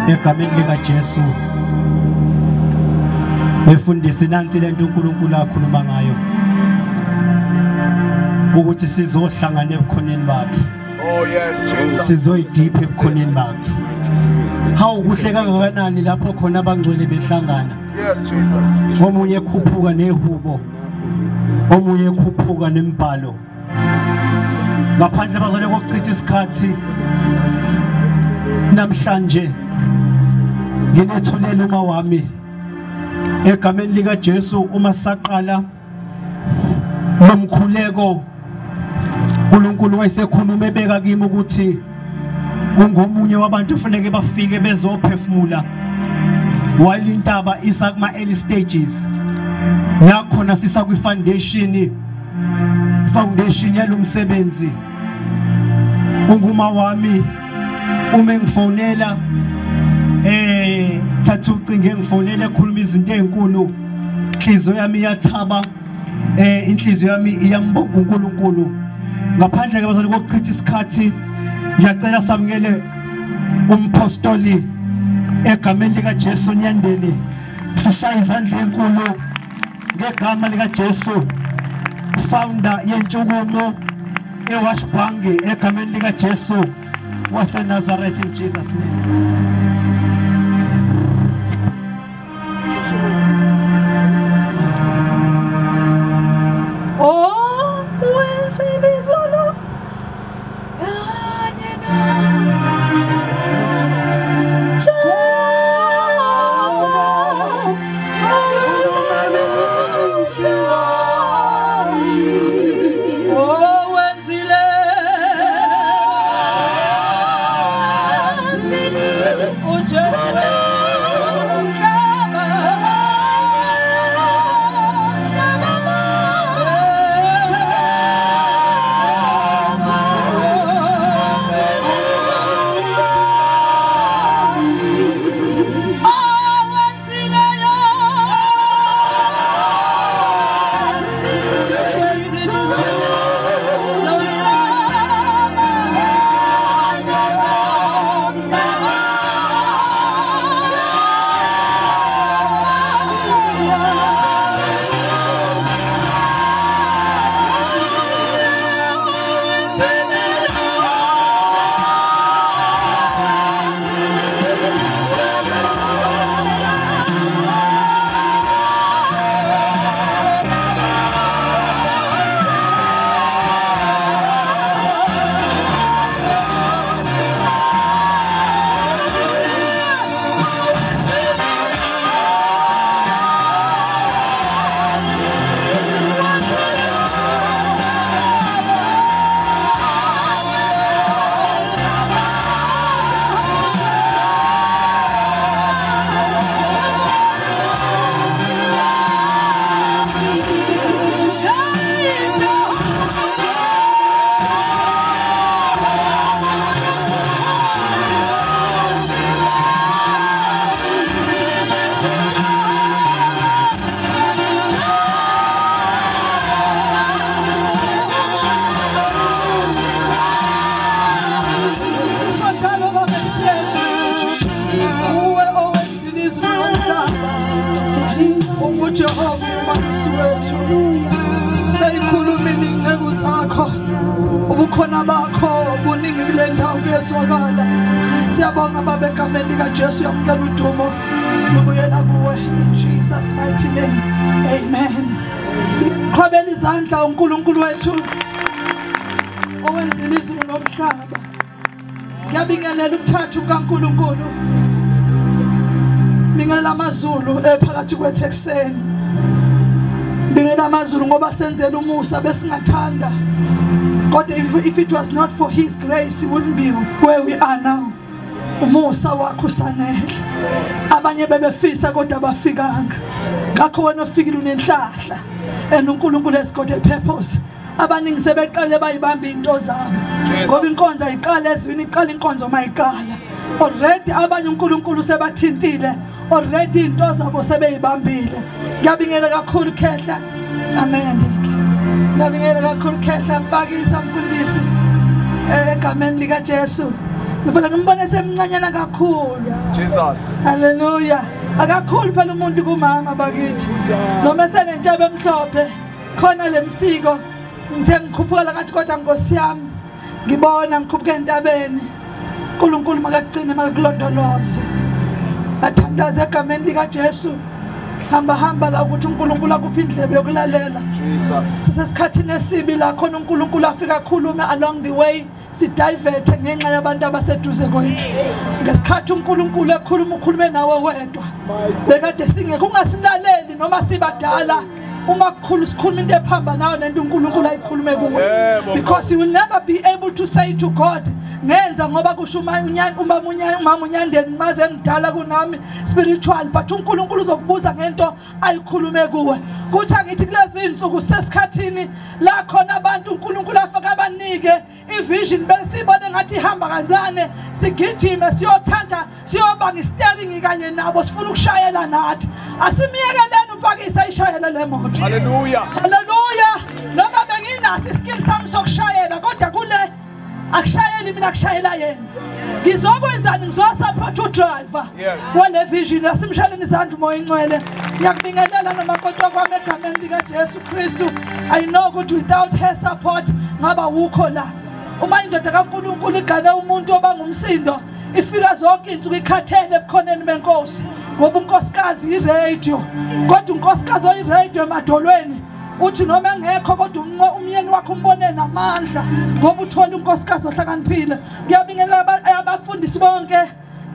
egameni lika Jesu befundise nansi lento uNkulunkulu akhuluma ngayo ukuthi sizohlangana ebukhoneni bakhe. Oh yes, Jesus. Sizoyideep ebukhoneni bakhe. Hawu kuhle kangakanani lapho khona abangcwele behlangana. Yes, Jesus. Omunye ekhuphuka nehubo, omunye ekhuphuka nembhalo. Ngaphandle bazole kokuchitha isikhathi namhlanje nginethulela uma wami egameni lika Jesu uma saqala nomkhuleko uNkulunkulu wayesekhuluma ebeka kimi ukuthi ungomunye wabantu ufanele bafike bezophefumula while intaba isa kuma early stages yakhona sisa kwi foundation yalomsebenzi. Unguma wami uma ngifonela thatha ucinge ngifonela ekhuluma izinto ezinkulu, inhliziyo yami iyathaba, inhliziyo yami iyambonga uNkulunkulu. Ngaphandle ke bazali kokuchitha isikhathi ngiyacela samukele umpostoli egameni lika Jesu Nyandeni, sishaya izandla enkulu ngegama lika Jesu, founder yentshukumo eWashbangi egameni lika Jesu wase Nazareth, in Jesus name. Ubukhona bakho buningi kule ndawo kuyeswakala. Siyabonga baba egameni lika Jesu, yamukela udumo lubuyela kuwe in Jesus mighty name. Amen. Siqhubela izandla uNkulunkulu wethu owenzile izulu nomhlaba. Ngiyabingelela ukuthatha kukaNkulunkulu. Bingelela amazulu phakathi kwethu ekseni. Bingelela amazulu ngoba senzela umusa besingathanda. God, if it was not for His grace, we wouldn't be where we are now. Umusa wakho sanele. Abanye bebefisa kodwa bafikanga. Ngakho wena ofikile unenhlahla. And uNkulunkulu has got a purpose. Abaningi sebeqale bayibamba into zabo. Ngoba inkonzo ayiqala ezwini, iqala inkonzo mayiqala. Already abanye uNkulunkulu sebathintile. Already into zabo sebeyibambile. Ngiyabingelela kakhulu Khehla. Amen. Ngiyabingelela kakhulu Khehla mpakisa mfundisi egameni lika Jesu. ngifuna ngimbone semncanyana kakhulu. Jesus. Hallelujah. Akakhulu phela umuntu kumama bakithi. Noma senentshebe emhlophe khona lemsiko ngithe ngikhuphukela ngathi kodwa Nkosi yami ngibona ngikhuphuka entabeni. uNkulunkulu makagcine makakulondoloze. Athandaze egameni lika Jesu. Hamba la ukuthi uNkulunkulu akuphe indlebe yokulalela. Jesus. Sisesikhathini esibi la khona uNkulunkulu afika khulume along the way. Sidivert ngenxa yabantu abaseduze kwethu. Ngesikhathi uNkulunkulu ekhuluma ukhulume nawe wedwa. Bekade singekho ungasilaleli noma sibadala. Uma kukhulu sikhuluma into ephambanayo nento uNkulunkulu ayikhulume kuwe. Because you will never be able to say to God, ngenza ngoba kusho umama unyandeni maze ngidala kunami spiritual, but uNkulunkulu uzokubuza ngento ayikhulume kuwe. Kuthi angithi kulezi insuku sesikhathini la khona abantu uNkulunkulu afaka abanike ivision besibone ngathi ihamba kancane, sigijime siyothanda siyoba nge-steering kanye nabo sifuna ukushayela nathi. Asimiyekeleni upakisa ishayela le moto. Hallelujah. Hallelujah. Noma benginaso iskill sami sokushayela kodwa kule akushayeli mina kushayela yena. Ngizokwenzani ngizosupport udriver. Wale vision asimshaleni izandla umoya ingcwele. Ngiyakubingelela noma kodwa kwami egameni lika Jesu Kristu. I know ukuthi without her support ngaba wukho la. Uma indoda kaNkulunkulu igane umuntu obangumsindo ifika zonke insuku ikhathele ebukhoneni benkosi. Ngoba unkosikazi iradio kodwa unkosikazi oyiradio emadolweni uthi noma ngekho kodwa umyeni wakhe umbone namandla ngoba uthola unkosikazi ohlakaniphile. Ngiyabingelela abafundisi bonke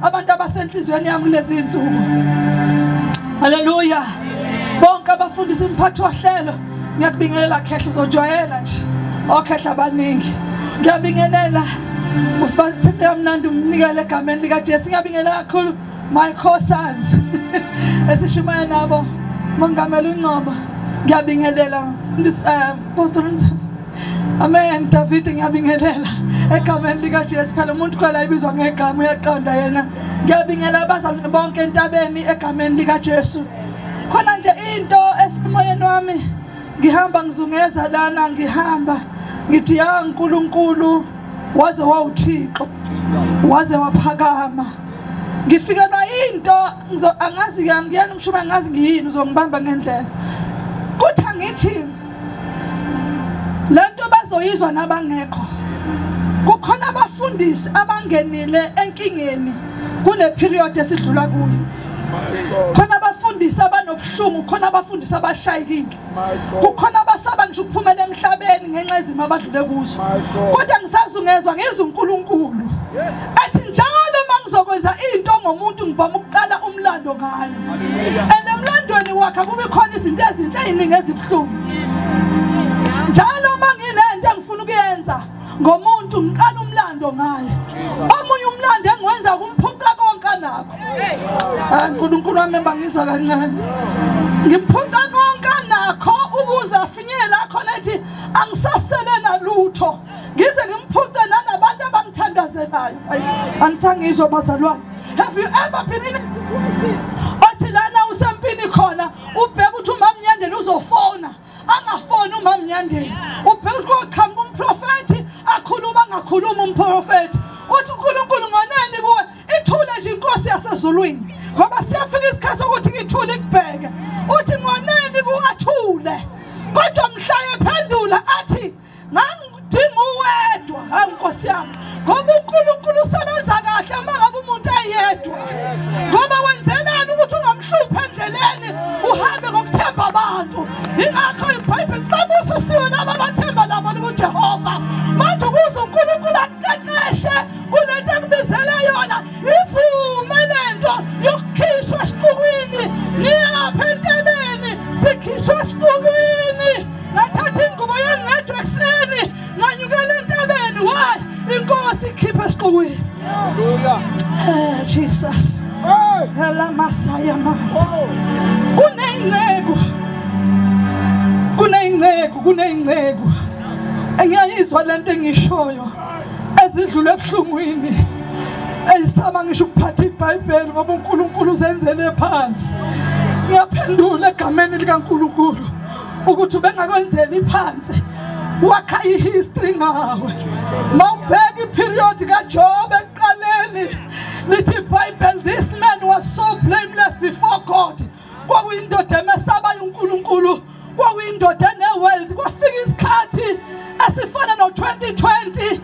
abantu abasenhlizweni yami kulezi insuku. Hallelujah. Bonke abafundisi imphathi wahlelo ngiyakubingelela khehla uzojwayela nje okhehla abaningi. Ngiyabingelela usibathele amnandi umnikele egameni lika Jesu. Ngiyabingelela kakhulu my co-sons esishimaya nabo mongameli uNcoma. Ngiyabingelela Pastor Amen David. Ngiyabingelela egameni lika Jesu phela umuntu kwala ibizwa ngegama uyaqonda yena. Ngiyabingelela abazalwane bonke entabeni egameni lika Jesu. Khona nje into esimoyeni wami ngihamba ngizungeza lana ngihamba ngithi ya uNkulunkulu waze wawuthixo waze waphakama. Ngifika na into angazi ngiyana umshuma ngazi ngiyini uzongibamba ngendlela. Kuthi angithi lento bazoyizwa nabangekho. Kukhona abafundisi abangenile enkingeni kule period esidlula kuyo. Khona abafundisi abanobuhlungu, khona abafundisi abashayikile. Kukhona abasaba ngisho ukuphumela emhlabeni ngenxa yezimo abadlule kuzo. Kodwa ngisazungezwa ngizwe uNkulunkulu athi njalo mangizokwenza into ngomuntu ngivama ukuqala umlando ngayo. Emlandweni wakhe kube khona izinto ezinhle eziningi ezibhlungu. Njalo manginento engifuna ukuyenza ngomuntu ngiqala umlando ngayo. Omunye umlando engiwenza kumphuca konke nakho. uNkulunkulu wami bangizwa kancane. Ngimphuca konke nakho ukuze afinyele khona ethi angisasele nalutho. Ngize ngimphuce nanabantu abangithandazelayo. Anisangizwa bazalwane. Have you ever been in a situation othi lana usempini khona ubheka ukuthi uMamnyandeni uzofona angafoni uMamnyandeni ubheka ukuthi kokhamba umprofeti akhuluma ngakhuluma umprofeti uthi uNkulunkulu ngoneni kuwe ithule nje inkosi yasezulwini ngoba siyafika isikhathi sokuthi ngithule kubheke uthi ngoneni kuathule kodwa mhlaye phendula athi ngangidinga uwedwa inkosi yami ngoba uNkulunkulu usebenza kahle uma ngabe umuntu ayedwa ngoba wenzelani ukuthi ungamhlupha endleleni uhambe ngokuthemba abantu. Ingakho iBhayibheli babusisiwe laba abathemba labo kuJehova manje ukuze uNkulunkulu aqeqeshe kulento ekubizele yona ivume lento yokukhishwa esiqwini niyapha entebeni sikhishwa esiqwini nathatha ingubo yengedwa ekseni nganyukela entabeni why inkosi ikhipha esiqwini. Hallelujah. Jesus. Hela masaya mama. Kuneyingceku engiyayizwa lento engishoyo ezidlule ebuhlungwini ezisaba ngisho ukuphatha iBhayibheli ngoba uNkulunkulu uzenzele phansi. Ngiyaphendula egameni likaNkulunkulu ukuthi ubengakwenzeli phansi wakha ihistory ngawe. Mawubheka iperiod kaJob eqale 2020